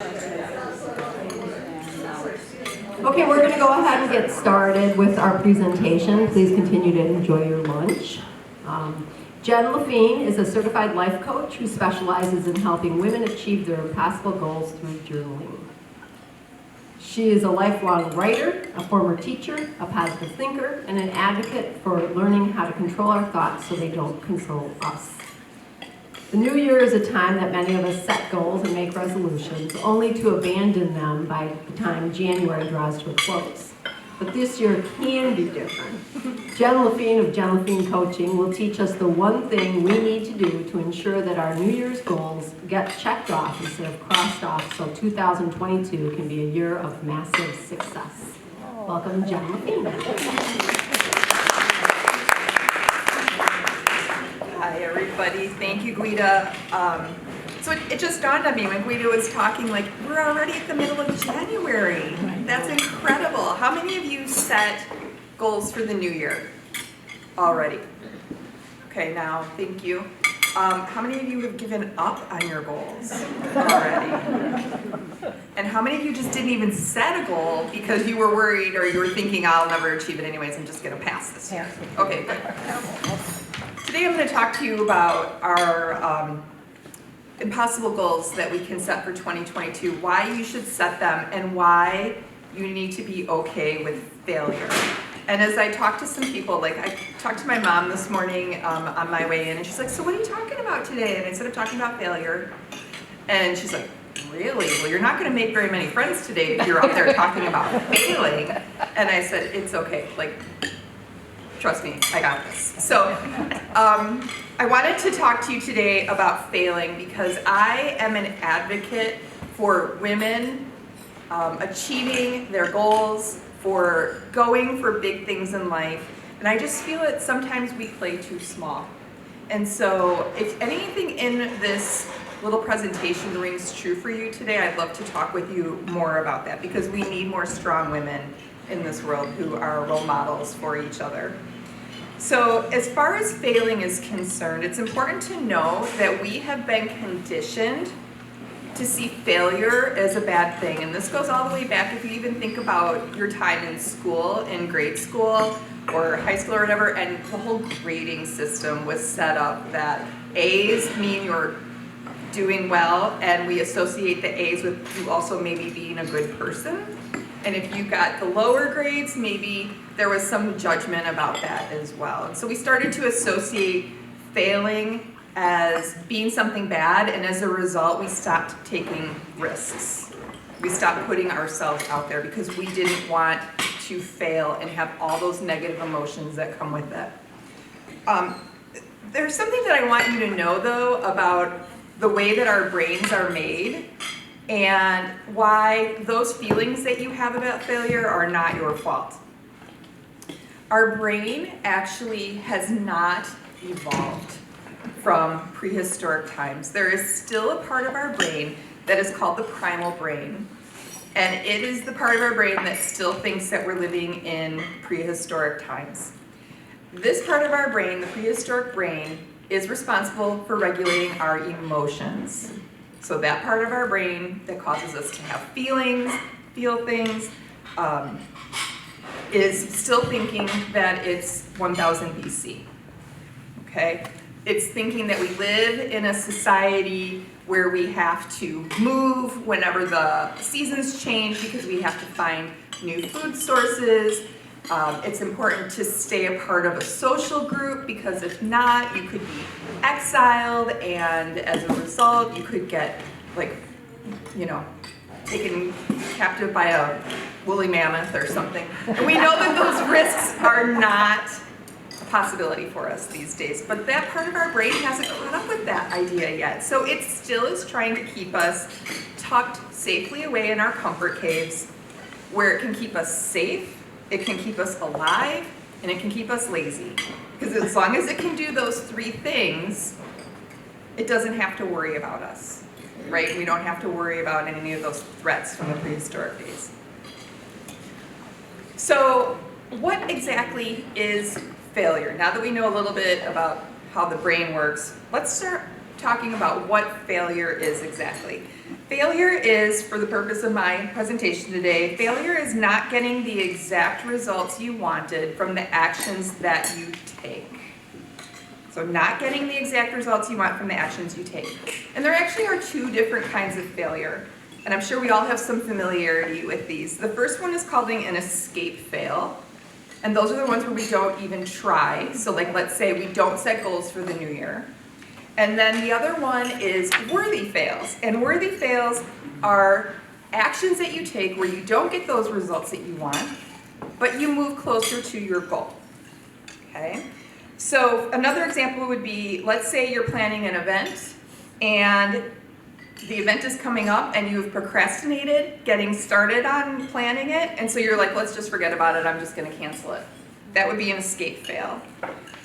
Okay, we're going to go ahead and get started with our presentation. Please continue to enjoy your lunch. Jen Laffin is a certified life coach who specializes in helping women achieve their impossible goals through journaling. She is a lifelong writer, a former teacher, a positive thinker, and an advocate for learning how to control our thoughts so they don't control us. The new year is a time that many of us set goals and make resolutions, only to abandon them by the time January draws to a close. But this year can be different. Jen Laffin of Jen Laffin Coaching will teach us the one thing we need to do to ensure that our New Year's goals get checked off instead of crossed off, so 2022 can be a year of massive success. Welcome, Jen Laffin. Hi, everybody. Thank you, Guida. So it just dawned on me when Guida was talking, like, we're already at the middle of January. That's incredible. How many of you set goals for the new year already? Okay, now, thank you. How many of you have given up on your goals already? And how many of you just didn't even set a goal because you were worried or you were thinking, I'll never achieve it anyways, I'm just going to pass this year? Okay, good. Today I'm going to talk to you about our impossible goals that we can set for 2022, why you should set them, and why you need to be okay with failure. And as I talk to some people, like I talked to my mom this morning on my way in, and she's like, so what are you talking about today? And I said, I'm talking about failure. And she's like, really? Well, you're not going to make very many friends today if you're out there talking about failing. And I said, it's okay. Like, trust me, I got this. So I wanted to talk to you today about failing because I am an advocate for women achieving their goals, for going for big things in life. And I just feel that sometimes we play too small. And so if anything in this little presentation rings true for you today, I'd love to talk with you more about that because we need more strong women in this world who are role models for each other. So as far as failing is concerned, it's important to know that we have been conditioned to see failure as a bad thing. And this goes all the way back if you even think about your time in school, in grade school or high school or whatever, and the whole grading system was set up that A's mean you're doing well, and we associate the A's with you also maybe being a good person. And if you got the lower grades, maybe there was some judgment about that as well. And so we started to associate failing as being something bad, and as a result, we stopped taking risks. We stopped putting ourselves out there because we didn't want to fail and have all those negative emotions that come with it. There's something that I want you to know, though, about the way that our brains are made and why those feelings that you have about failure are not your fault. Our brain actually has not evolved from prehistoric times. There is still a part of our brain that is called the Primal Brain, and it is the part of our brain that still thinks that we're living in prehistoric times. This part of our brain, the prehistoric brain, is responsible for regulating our emotions. So that part of our brain that causes us to have feelings, feel things, is still thinking that it's 1000 BC, okay? It's thinking that we live in a society where we have to move whenever the seasons change because we have to find new food sources. It's important to stay a part of a social group because if not, you could be exiled, and as a result, you could get, like, you know, taken captive by a woolly mammoth or something. And we know that those risks are not a possibility for us these days, but that part of our brain hasn't caught up with that idea yet. So it still is trying to keep us tucked safely away in our comfort caves where it can keep us safe, it can keep us alive, and it can keep us lazy. Because as long as it can do those three things, it doesn't have to worry about us, right? We don't have to worry about any of those threats from the prehistoric days. So what exactly is failure? Now that we know a little bit about how the brain works, let's start talking about what failure is exactly. Failure is, for the purpose of my presentation today, failure is not getting the exact results you wanted from the actions that you take. So not getting the exact results you want from the actions you take. And there actually are two different kinds of failure. And I'm sure we all have some familiarity with these. The first one is called an escape fail. And those are the ones where we don't even try. So like, let's say we don't set goals for the new year. And then the other one is worthy fails. And worthy fails are actions that you take where you don't get those results that you want, but you move closer to your goal. Okay? So another example would be, let's say you're planning an event and the event is coming up and you've procrastinated getting started on planning it, and so you're like, let's just forget about it, I'm just gonna cancel it. That would be an escape fail.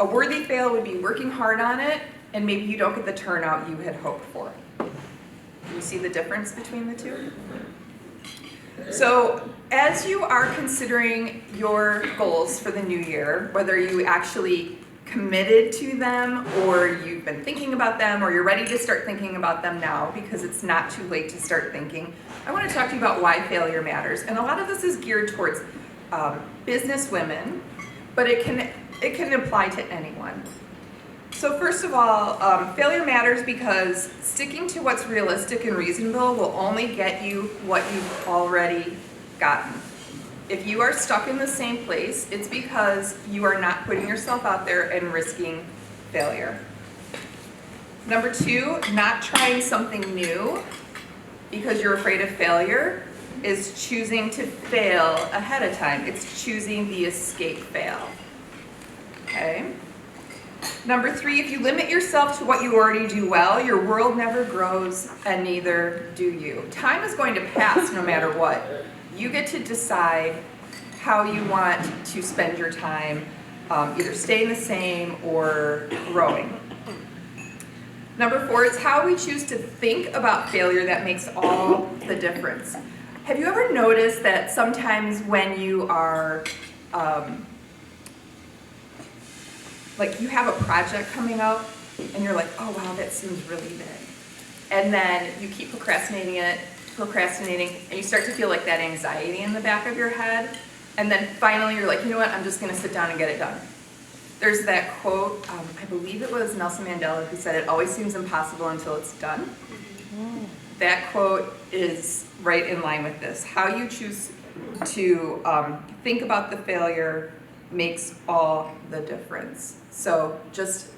A worthy fail would be working hard on it and maybe you don't get the turnout you had hoped for. You see the difference between the two? So as you are considering your goals for the new year, whether you actually committed to them or you've been thinking about them or you're ready to start thinking about them now because it's not too late to start thinking, I want to talk to you about why failure matters. And a lot of this is geared towards business women, but it can apply to anyone. So first of all, failure matters because sticking to what's realistic and reasonable will only get you what you've already gotten. If you are stuck in the same place, it's because you are not putting yourself out there and risking failure. Number two, not trying something new because you're afraid of failure is choosing to fail ahead of time. It's choosing the escape fail. Okay? Number three, if you limit yourself to what you already do well, your world never grows and neither do you. Time is going to pass no matter what. You get to decide how you want to spend your time, either staying the same or growing. Number four, it's how we choose to think about failure that makes all the difference. Have you ever noticed that sometimes when you are like you have a project coming up and you're like, oh wow, that seems really big. And then you keep procrastinating, and you start to feel like that anxiety in the back of your head. And then finally you're like, you know what, I'm just gonna sit down and get it done. There's that quote, I believe it was Nelson Mandela who said, it always seems impossible until it's done. That quote is right in line with this. How you choose to think about the failure makes all the difference. So just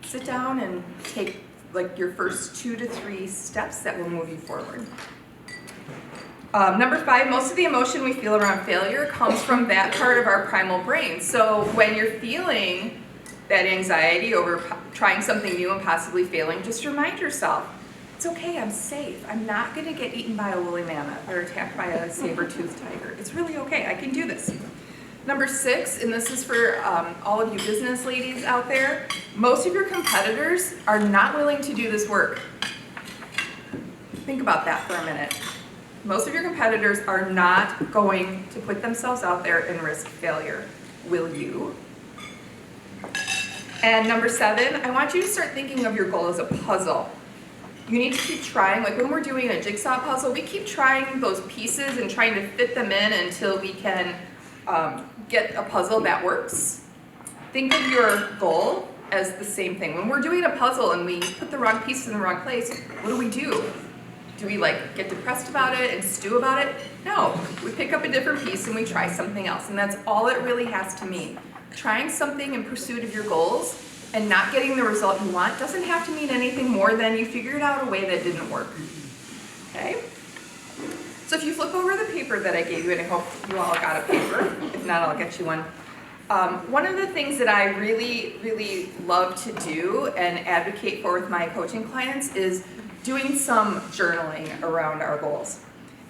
sit down and take like your first 2 to 3 steps that will move you forward. Number five, most of the emotion we feel around failure comes from that part of our primal brain. So when you're feeling that anxiety over trying something new and possibly failing, just remind yourself, it's okay, I'm safe. I'm not gonna get eaten by a woolly mammoth or attacked by a saber-toothed tiger. It's really okay, I can do this. Number six, and this is for all of you business ladies out there, most of your competitors are not willing to do this work. Think about that for a minute. Most of your competitors are not going to put themselves out there and risk failure. Will you? And number seven, I want you to start thinking of your goal as a puzzle. You need to keep trying, like when we're doing a jigsaw puzzle, we keep trying those pieces and trying to fit them in until we can get a puzzle that works. Think of your goal as the same thing. When we're doing a puzzle and we put the wrong pieces in the wrong place, what do? Do we like get depressed about it and stew about it? No, we pick up a different piece and we try something else, and that's all it really has to mean. Trying something in pursuit of your goals and not getting the result you want doesn't have to mean anything more than you figured out a way that didn't work. Okay? So if you flip over the paper that I gave you, and I hope you all got a paper, if not, I'll get you one. One of the things that I really, really love to do and advocate for with my coaching clients is doing some journaling around our goals.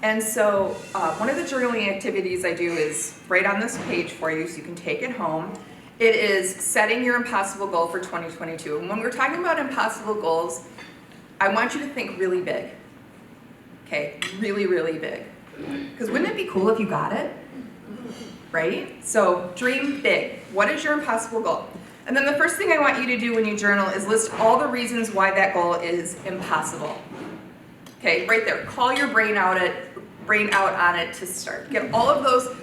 And so one of the journaling activities I do is right on this page for you so you can take it home. It is setting your impossible goal for 2022. And when we're talking about impossible goals, I want you to think really big. Okay, really, really big. Because wouldn't it be cool if you got it? Right? So dream big. What is your impossible goal? And then the first thing I want you to do when you journal is list all the reasons why that goal is impossible. Okay, right there. Call your brain out on it to start. Get all of those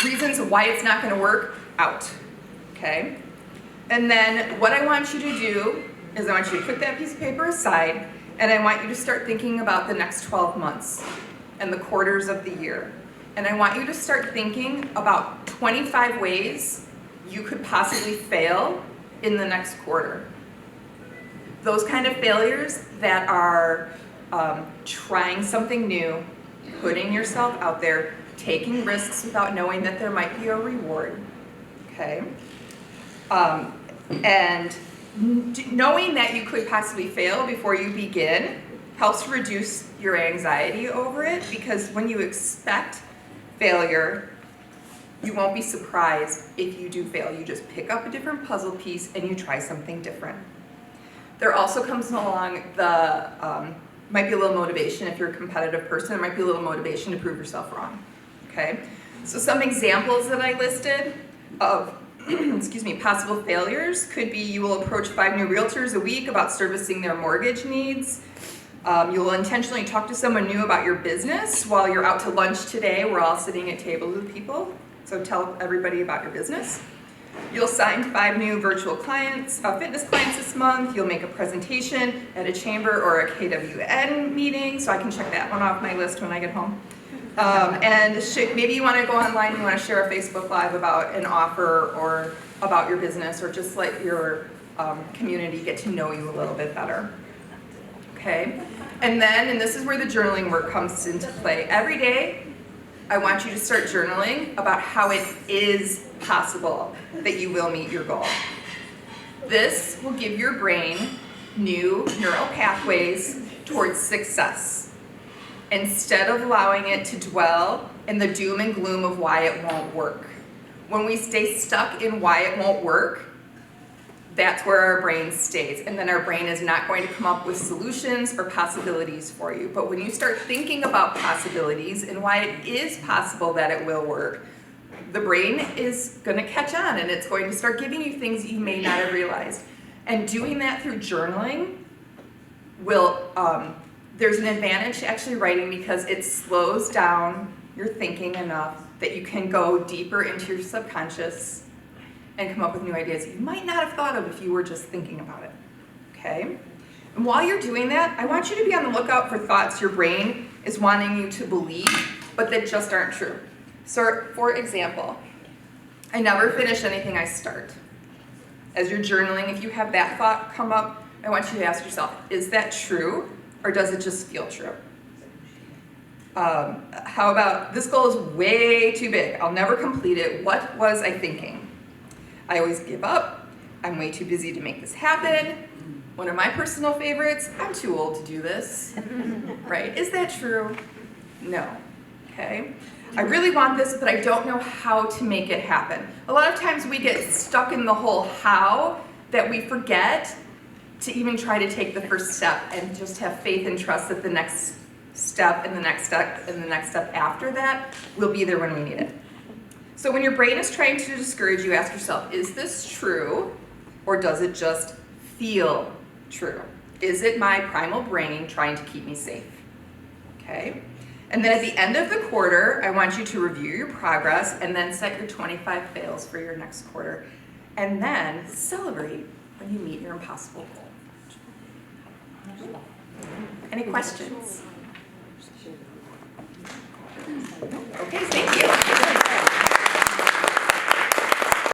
reasons why it's not going to work out. Okay? And then what I want you to do is I want you to put that piece of paper aside, and I want you to start thinking about the next 12 months and the quarters of the year. And I want you to start thinking about 25 ways you could possibly fail in the next quarter. Those kind of failures that are trying something new, putting yourself out there, taking risks without knowing that there might be a reward, okay? And knowing that you could possibly fail before you begin helps reduce your anxiety over it, because when you expect failure, you won't be surprised if you do fail. You just pick up a different puzzle piece and you try something different. There also comes along the, might be a little motivation if you're a competitive person, there might be a little motivation to prove yourself wrong, okay? So some examples that I listed of excuse me, possible failures could be you will approach 5 new realtors a week about servicing their mortgage needs. You will intentionally talk to someone new about your business while you're out to lunch today. We're all sitting at tables with people, so tell everybody about your business. You'll sign 5 new virtual clients, fitness clients this month. You'll make a presentation at a chamber or a KWN meeting, so I can check that one off my list when I get home. And maybe you want to go online, you want to share a Facebook Live about an offer or about your business, or just let your community get to know you a little bit better. Okay? And then, and this is where the journaling work comes into play. Every day, I want you to start journaling about how it is possible that you will meet your goal. This will give your brain new neural pathways towards success, instead of allowing it to dwell in the doom and gloom of why it won't work. When we stay stuck in why it won't work, that's where our brain stays, and then our brain is not going to come up with solutions or possibilities for you. But when you start thinking about possibilities and why it is possible that it will work, the brain is going to catch on, and it's going to start giving you things you may not have realized. And doing that through journaling will, there's an advantage to actually writing, because it slows down your thinking enough that you can go deeper into your subconscious and come up with new ideas you might not have thought of if you were just thinking about it, okay? And while you're doing that, I want you to be on the lookout for thoughts your brain is wanting you to believe, but that just aren't true. So, for example, I never finish anything I start. As you're journaling, if you have that thought come up, I want you to ask yourself, is that true, or does it just feel true? How about, this goal is way too big, I'll never complete it, what was I thinking? I always give up, I'm way too busy to make this happen. One of my personal favorites, I'm too old to do this, right? Is that true? No, okay? I really want this, but I don't know how to make it happen. A lot of times we get stuck in the whole how that we forget to even try to take the first step and just have faith and trust that the next step and the next step and the next step after that will be there when we need it. So when your brain is trying to discourage you, ask yourself, is this true, or does it just feel true? Is it my primal brain trying to keep me safe? Okay? And then at the end of the quarter, I want you to review your progress and then set your 25 fails for your next quarter. And then celebrate when you meet your impossible goal. Any questions? Okay,